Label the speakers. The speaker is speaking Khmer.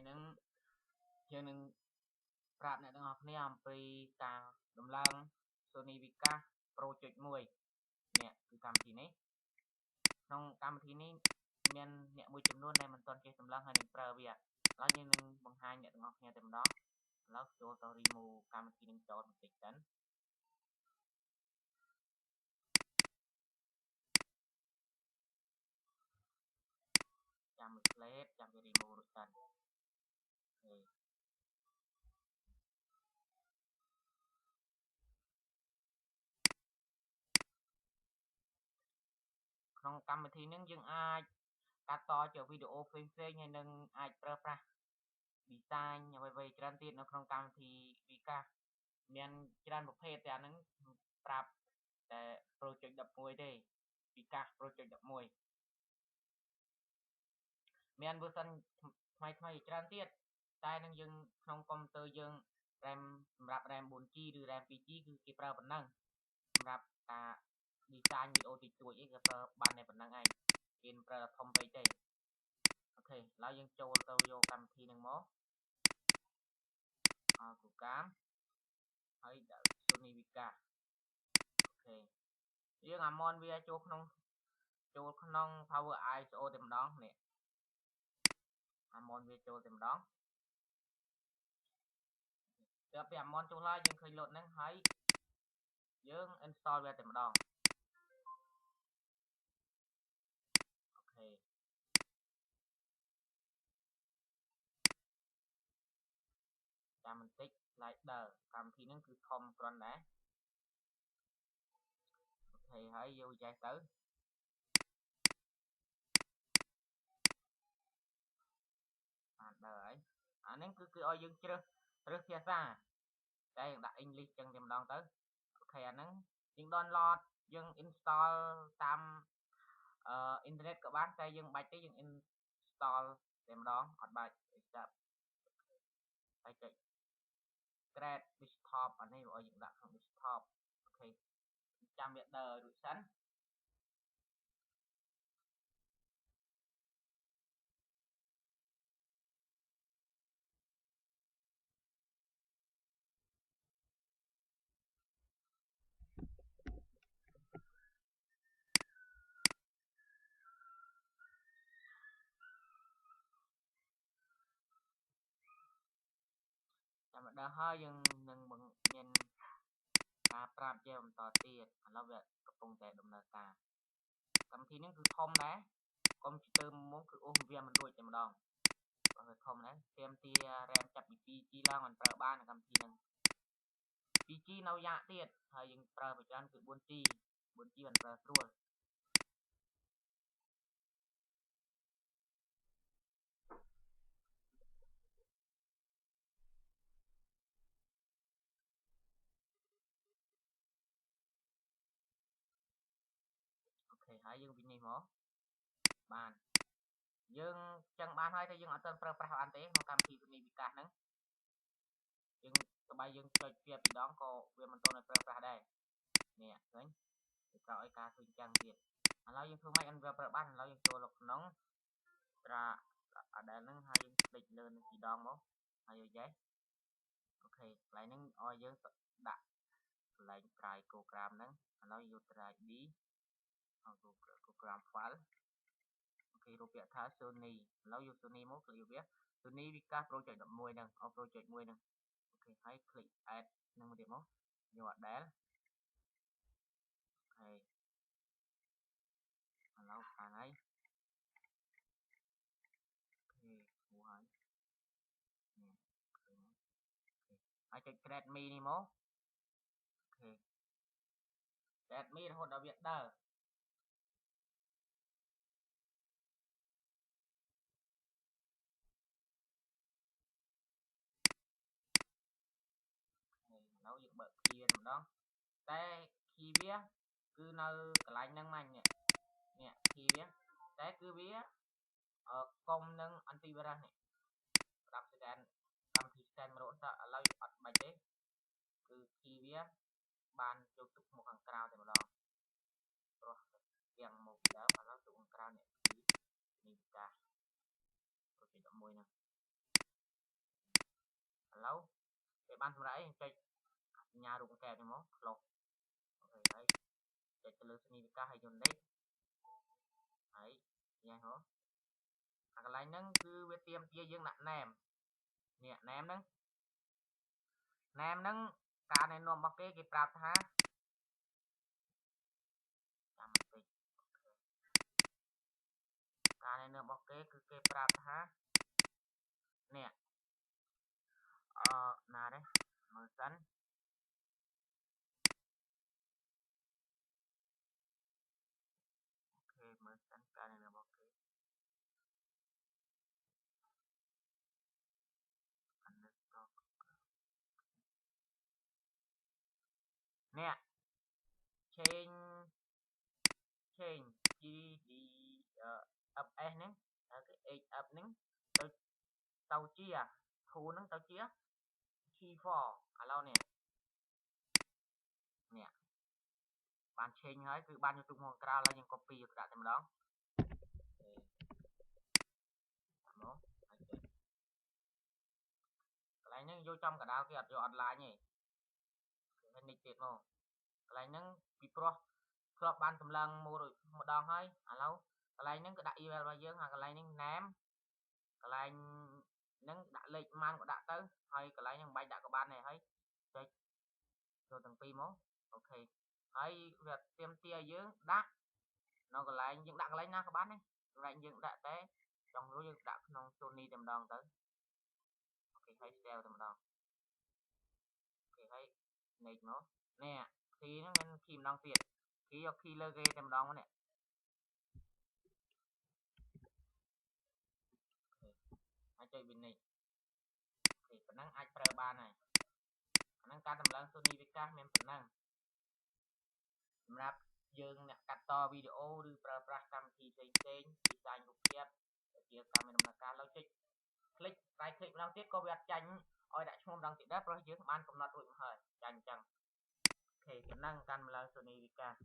Speaker 1: នឹងយើងនឹងប្រាប់អ្នកទាំងអស់គ្នាអំពីការដំឡើង Sony Vegas Pro 1នេះគឺកម្មវិធីនេះក្នុងកម្មវិធីនេះមានអ្នកមួយចំនួនដែលមិនទាន់ចេះដំឡើងហើយនឹងប្រើវាឥឡូវយើងនឹងបង្ហាញអ្នកទាំងអស់គ្នាតែម្ដងឥឡូវចូលទៅ remove កម្មវិធីនឹងចោលបន្តិចសិនចាំមួយ plate ចាំវា remove រួចសិនក្នុងកម្មវិធីនឹងយើងអាចកាត់តជាវីដេអូផ្សេងៗហើយនឹងអាចប្រើប្រាស់ design អ្វីៗច្រើនទៀតនៅក្នុងកម្មវិធី Vegas មានច្រើនប្រភេទតែអានឹងប្រាប់តែ project 11ទេ Vegas project 11មាន version ថ្មីច្រើនទៀតតែនឹងយើងក្នុងកុំព្យូទ័រយើង RAM សម្រាប់ RAM 4G ឬ RAM 2G គឺគេប្រើប៉ុណ្ណឹងសម្រាប់ការ design វីដេអូតិចតួចអីគេប្រើបានតែប៉ុណ្ណឹងឯងគេមិនប្រើធំពេកទេអូខេឥឡូវយើងចូលទៅយកកម្មវិធីនឹងមកប្រូក្រាមហើយដាក់ Sony Vegas អូខេយើងអាមនវាចូលក្នុង Power ISO តែម្ដងនេះអាមនវាចូលតែម្ដងដល់ពេលអាមនចូលហើយយើងឃើញ load ហ្នឹងហើយយើង install វាតែម្ដងអូខេចាំបន្តិច slider កម្មវិធីហ្នឹងគឺធំគ្រាន់ដែរអូខេហើយយក yes ទៅបានដល់ហើយអាហ្នឹងគឺឲ្យយើងជ្រើសភាសាតែយើងដាក់ English ចឹងតែម្ដងទៅអូខេអាហ្នឹងយើង download យើង install តាមអ៊ីនធឺណិតក៏បានតែយើងបាច់ទេយើង install តែម្ដងអត់បាច់ចាប់ហើយចុច Create Desktop អានេះឲ្យយើងដាក់ក្នុង Desktop អូខេចាំវាដើររួចសិនចាំវាដើរហើយយើងនឹងមានការប្រាប់ជាបន្តទៀតឥឡូវវាកំពុងតែដំណើរការកម្មវិធីនេះគឺធំដែរកុំព្យូទ័រមុំគឺអូសវាមិនរួចតែម្ដងបើវាធំដែរទាមទារ RAM ចាប់ពី 2G ឡើងមិនប្រើបានកម្មវិធីហ្នឹង 2G នៅយ៉ាកទៀតហើយយើងប្រើប្រចាំគឺ 4G 4G មិនប្រើស្រួលអូខេហើយយើងពីនេះមកបានយើងចឹងបានហើយតែយើងអត់ទាន់ប្រើប្រាស់បានទេក្នុងកម្មវិធី Sony Vegas ហ្នឹងយើងទោះបីយើងចុចវាពីរដងក៏វាមិនទាន់ឲ្យប្រើប្រាស់ដែរនេះឃើញវាក្រោយឲ្យការឃើញចឹងទៀតឥឡូវយើងធ្វើម៉េចឲ្យវាប្រើបានឥឡូវយើងចូលទៅក្នុងត្រាអាដែលហ្នឹងហើយយើងคลิกលើនឹងពីរដងមកហើយយក yes អូខេកន្លែងហ្នឹងឲ្យយើងដាក់កន្លែងក្រៅ program ហ្នឹងឥឡូវយក drive D ឲ្យ program file អូខេរូបពាក្យថា Sony ឥឡូវយក Sony មក click វា Sony Vegas Project 11ហ្នឹង project 1ហ្នឹងអូខេហើយ click add ហ្នឹងមកទៀតមកយក Adele អូខេឥឡូវខាងហើយអូខេហួរហើយនេះឃើញហើយចុច create me នេះមកអូខេ create me រហូតដល់វាដើរឥឡូវយើងបើក key តែម្ដងតែ key វាគឺនៅកន្លែងហ្នឹងមិញនេះ key វាតែគឺវាកុំនឹង antivirus នេះស្ដាប់ scan កម្មវិធី scan 100ឥឡូវអត់បាច់ទេគឺ key វាបានយកទុកមកខាងក្រៅតែម្ដងព្រោះទាំងមកពីដើមឥឡូវទុកខាងក្រៅនេះគឺនេះកាស project 11ហ្នឹង banសម្រាប់អីចុចសញ្ញារូបកែបនេះមកខ្លុកអូខេហើយចុចទៅលើស្នីវិកាសហើយយន្តនេះហើយញ៉េះមកអាកន្លែងហ្នឹងគឺវាទៀមទាយើងដាក់ណែមនេះណែមហ្នឹងការណែនាំរបស់គេប្រាប់ថាចាំបន្តិចការណែនាំរបស់គេគឺគេប្រាប់ថានេះណានេះមើលសិនអូខេមើលសិនការណែនាំរបស់គេនេះ change GD FS ហ្នឹងគេ HF ហ្នឹងទៅជា 2 ហ្នឹងទៅជា T4 ឥឡូវនេះបាន change ហើយគឺបាន YouTube មកក្រៅហើយយើង copy យកដាក់តែម្ដងមកហើយកន្លែងហ្នឹងយកចំកដៅគេអត់យក online ទេហើយនេះទៀតមកកន្លែងហ្នឹងពីព្រោះធ្លាប់បានសម្លឹងមួយម្ដងហើយឥឡូវកន្លែងហ្នឹងក៏ដាក់ email របស់យើងហើយកន្លែងហ្នឹង name កន្លែងហ្នឹងដាក់លេខម៉ានក៏ដាក់ទៅហើយកន្លែងហ្នឹងមិនបាច់ដាក់ក៏បានដែរហើយចុចចូលទាំងពីរមកអូខេហើយវាទៀមទាយើងដាក់នៅកន្លែងយើងដាក់កន្លែងណាក៏បានដែរកន្លែងយើងដាក់តែចង់រួចយើងដាក់ក្នុង Sony តែម្ដងទៅអូខេហើយ save តែម្ដងអូខេហើយ next មកនេះ key ហ្នឹងមាន key ម្ដងទៀត key យក key លើគេតែម្ដងមកនេះហើយចុច finish អូខេប៉ុណ្ណឹងអាចប្រើបានហើយអាហ្នឹងការតម្លើង Sony Vegas មានប៉ុណ្ណឹងសម្រាប់យើងអ្នកកាត់តវីដេអូឬប្រើប្រាស់កម្មវិធីផ្សេងៗ design រូបភាពជាការមានដំណើរការឡើយចុច click តែ click ម្ដងទៀតក៏វាអត់ចាញ់ឲ្យដាក់ឈ្មោះម្ដងទៀតដែរព្រោះយើងបានកំណត់រួចមកហើយចាញ់អញ្ចឹងអូខេប៉ុណ្ណឹងការតម្លើង Sony Vegas